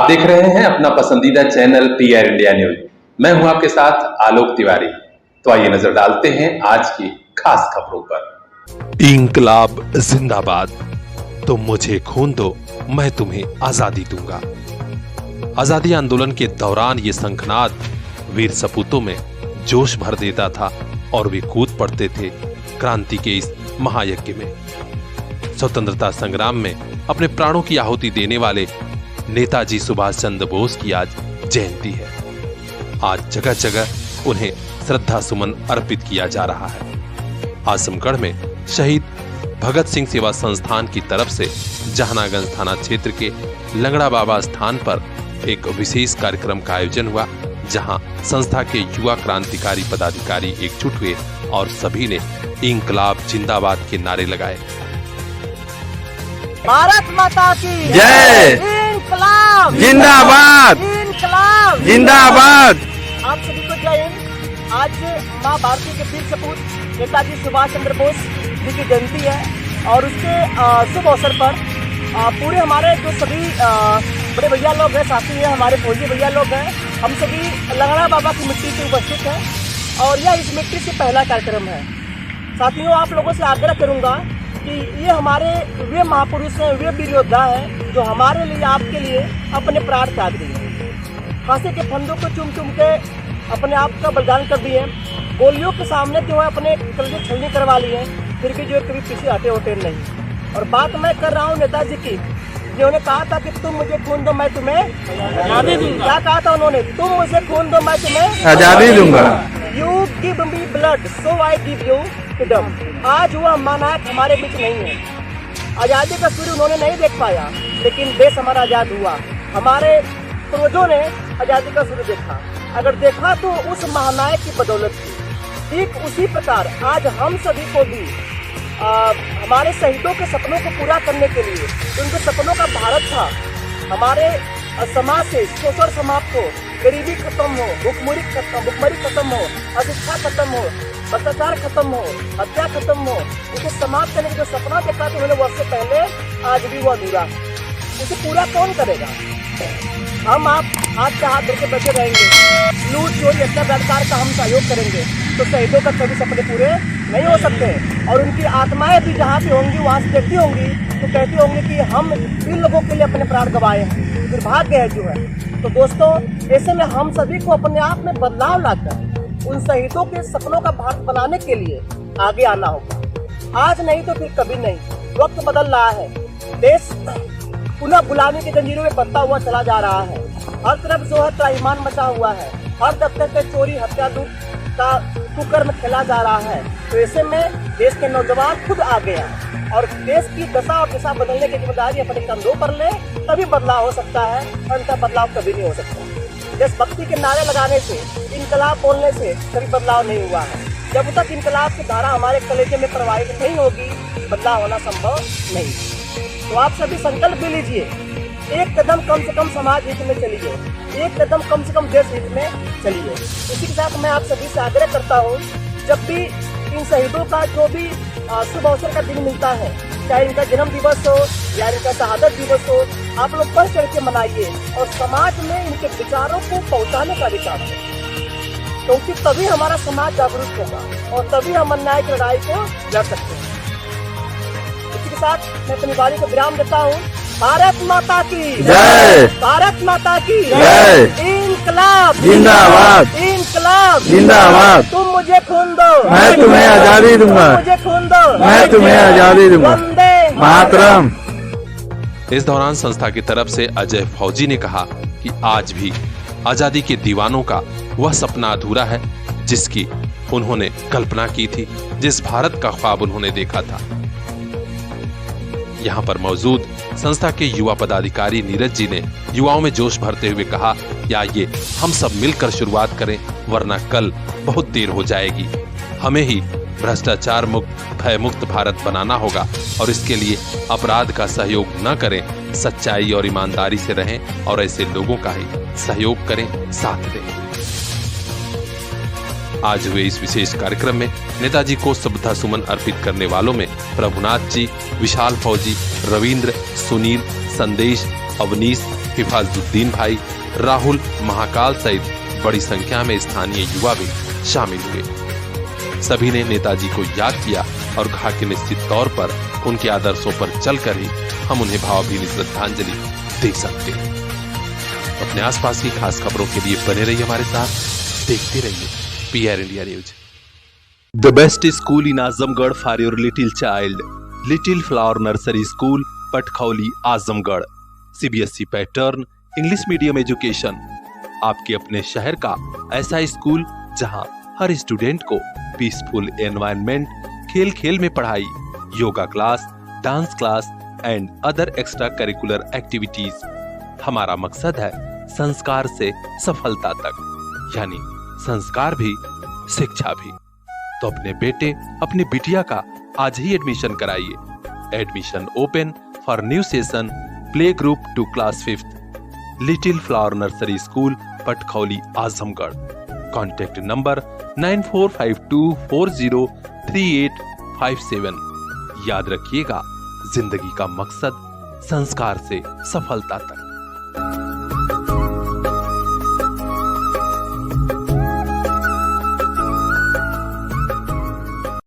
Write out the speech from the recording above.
देख रहे हैं अपना पसंदीदा चैनल पीआर इंडिया न्यूज। मैं हूं आपके साथ आलोक तिवारी। तो आइए नजर डालते हैं आज की खास खबरों पर। इंकलाब जिंदाबाद, तुम मुझे खून दो, मैं तुम्हें आजादी दूंगा। आजादी आंदोलन के दौरान ये शंखनाद वीर सपूतों में जोश भर देता था और वे कूद पड़ते थे क्रांति के इस महायज्ञ में। स्वतंत्रता संग्राम में अपने प्राणों की आहुति देने वाले नेताजी सुभाष चंद्र बोस की आज जयंती है। आज जगह जगह उन्हें श्रद्धा सुमन अर्पित किया जा रहा है। आजमगढ़ में शहीद भगत सिंह सेवा संस्थान की तरफ से जहानागंज थाना क्षेत्र के लंगड़ा बाबा स्थान पर एक विशेष कार्यक्रम का आयोजन हुआ, जहां संस्था के युवा क्रांतिकारी पदाधिकारी एकजुट हुए और सभी ने इंकलाब जिंदाबाद के नारे लगाए। भारत माता की जय, इंकलाब जिंदाबाद, इंकलाब जिंदाबाद। आप सभी को जय हिंद। आज माँ भारती के वीर सपूत नेताजी सुभाष चंद्र बोस जी की जयंती है और उसके शुभ अवसर पर पूरे हमारे जो सभी बड़े भैया लोग हैं, साथी हैं, हमारे फौजी भैया लोग हैं, हम सभी लंगड़ा बाबा की मिट्टी से उपस्थित हैं और यह इस मिट्टी से पहला कार्यक्रम है। साथियों, आप लोगों से आग्रह करूंगा कि ये हमारे वे महापुरुष हैं, वे वीर योद्धा हैं जो हमारे लिए, आपके लिए अपने प्राण त्याग दिए, फांसी के फंदों को चूम चूम के अपने आप का बलिदान कर दिए, गोलियों के सामने जो है अपने कलेजे छलनी करवा लिए, फिर भी जो है कभी पीछे हटे होते नहीं। और बात मैं कर रहा हूँ नेताजी की, जिन्होंने कहा था कि तुम मुझे खून दो मैं तुम्हें आजादी दूंगा। क्या कहा था उन्होंने? तुम मुझे खून दो मैं तुम्हें आजादी दूंगा। You give me blood so I give you freedom. आज वह महानायक हमारे बीच नहीं है। आजादी का सूर्य उन्होंने नहीं देख पाया, लेकिन देश हमारा आजाद हुआ। हमारे पूर्वजों ने आजादी का सूर्य देखा, अगर देखा तो उस महानायक की बदौलत थी। ठीक उसी प्रकार आज हम सभी को भी हमारे शहीदों के सपनों को पूरा करने के लिए, उनके सपनों का भारत था, हमारे समाज से शोषण समाप्त हो, गरीबी खत्म हो, भुखमरी खत्म हो, अशिक्षा खत्म हो, भ्रष्टाचार खत्म हो, हत्या खत्म हो, उसे समाप्त करने का जो सपना देखा था उन्होंने वर्ष से पहले, आज भी वो अधूरा। उसे पूरा कौन करेगा? हम आप हाथ पे हाथ धरके बैठे रहेंगे, लूट चोरी हत्या बलात्कार का हम सहयोग करेंगे तो शहीदों का कभी सपने पूरे नहीं हो सकते। और उनकी आत्माएं भी जहाँ पे होंगी वहाँ से देखती होंगी तो कहती होंगी कि हम इन लोगों के लिए अपने प्राण गंवाए हैं, दुर्भाग्य है जो है। तो दोस्तों, ऐसे में हम सभी को अपने आप में बदलाव लाकर उन शहीदों के सपनों का भारत बनाने के लिए आगे आना होगा। आज नहीं तो फिर कभी नहीं। वक्त बदल रहा है, देश पुनः गुलामी की जंजीरों में बंधा हुआ चला जा रहा है। हर तरफ जो है त्राहिमाम मचा हुआ है, हर दफ्तर से चोरी हत्या लूट का कुकर्म खेला जा रहा है। तो ऐसे में देश के नौजवान खुद आ गया और देश की दशा और दिशा बदलने की जिम्मेदारी अपने कंधों पर ले, तभी बदलाव हो सकता है, अन्यथा बदलाव कभी नहीं हो सकता। देशभक्ति के नारे लगाने से, इनकलाब बोलने से कभी बदलाव नहीं हुआ है। जब तक इनकलाब की धारा हमारे कलेजे में प्रवाहित नहीं होगी, बदलाव होना संभव नहीं। तो आप सभी संकल्प भी लीजिए, एक कदम कम से कम समाज हित में चलिए, एक कदम कम से कम देश हित में चलिए। इसी के साथ मैं आप सभी से आग्रह करता हूँ, जब भी इन शहीदों का जो भी शुभ अवसर का दिन मिलता है, चाहे इनका जन्म दिवस हो या इनका शहादत दिवस हो, आप लोग बढ़ चढ़ के मनाइए और समाज में इनके विचारों को पहुँचाने का विचार करें, क्योंकि तभी हमारा समाज जागरूक होगा और तभी हम अन्याय की लड़ाई को लड़ सकते हैं। इसी के साथ मैं अपनी वाणी को विराम देता हूँ। भारत माता की जय, भारत माता की जय, इंकलाब जिंदाबाद, इंकलाब जिंदाबाद। तुम मुझे खून दो मैं तुम्हें आजादी दूंगा, मुझे खून दो मैं तुम्हें आजादी दूंगा। वंदे मातरम। इस दौरान संस्था की तरफ से अजय फौजी ने कहा कि आज भी आजादी के दीवानों का वह सपना अधूरा है जिसकी उन्होंने कल्पना की थी, जिस भारत का ख्वाब उन्होंने देखा था। यहाँ पर मौजूद संस्था के युवा पदाधिकारी नीरज जी ने युवाओं में जोश भरते हुए कहा कि आइए हम सब मिलकर शुरुआत करें, वरना कल बहुत देर हो जाएगी। हमें ही भ्रष्टाचार मुक्त, भय मुक्त भारत बनाना होगा और इसके लिए अपराध का सहयोग न करें, सच्चाई और ईमानदारी से रहें और ऐसे लोगों का ही सहयोग करें, साथ दें। आज हुए इस विशेष कार्यक्रम में नेताजी को श्रद्धा सुमन अर्पित करने वालों में प्रभुनाथ जी, विशाल फौजी, रविंद्र, सुनील, संदेश, अवनीश, हिफाजुद्दीन भाई, राहुल, महाकाल सहित बड़ी संख्या में स्थानीय युवा भी शामिल हुए। सभी ने नेताजी को याद किया और कहा कि निश्चित तौर पर उनके आदर्शों पर चलकर ही हम उन्हें भावभीनी श्रद्धांजलि दे सकते हैं। अपने आसपास की खास खबरों के लिए बने रहिए हमारे साथ, देखते रहिए PR India news. The best school in Azamgarh for your little child. Little Flower Nursery School, Patkholi, Azamgarh. CBSE pattern, English medium education. आपके अपने शहर का ऐसा स्कूल जहां हर स्टूडेंट को पीसफुल एनवायरनमेंट, खेल खेल में पढ़ाई, yoga class, dance class and other extra curricular activities. हमारा मकसद है संस्कार से सफलता तक, यानी संस्कार भी शिक्षा भी। तो अपने बेटे, अपनी बिटिया का आज ही एडमिशन कराइए। Admission open for new session, play group to class 5th, little flower nursery school, Patkhauli, Azamgarh. Contact number 9452403857। याद रखिएगा, जिंदगी का मकसद संस्कार से सफलता तक।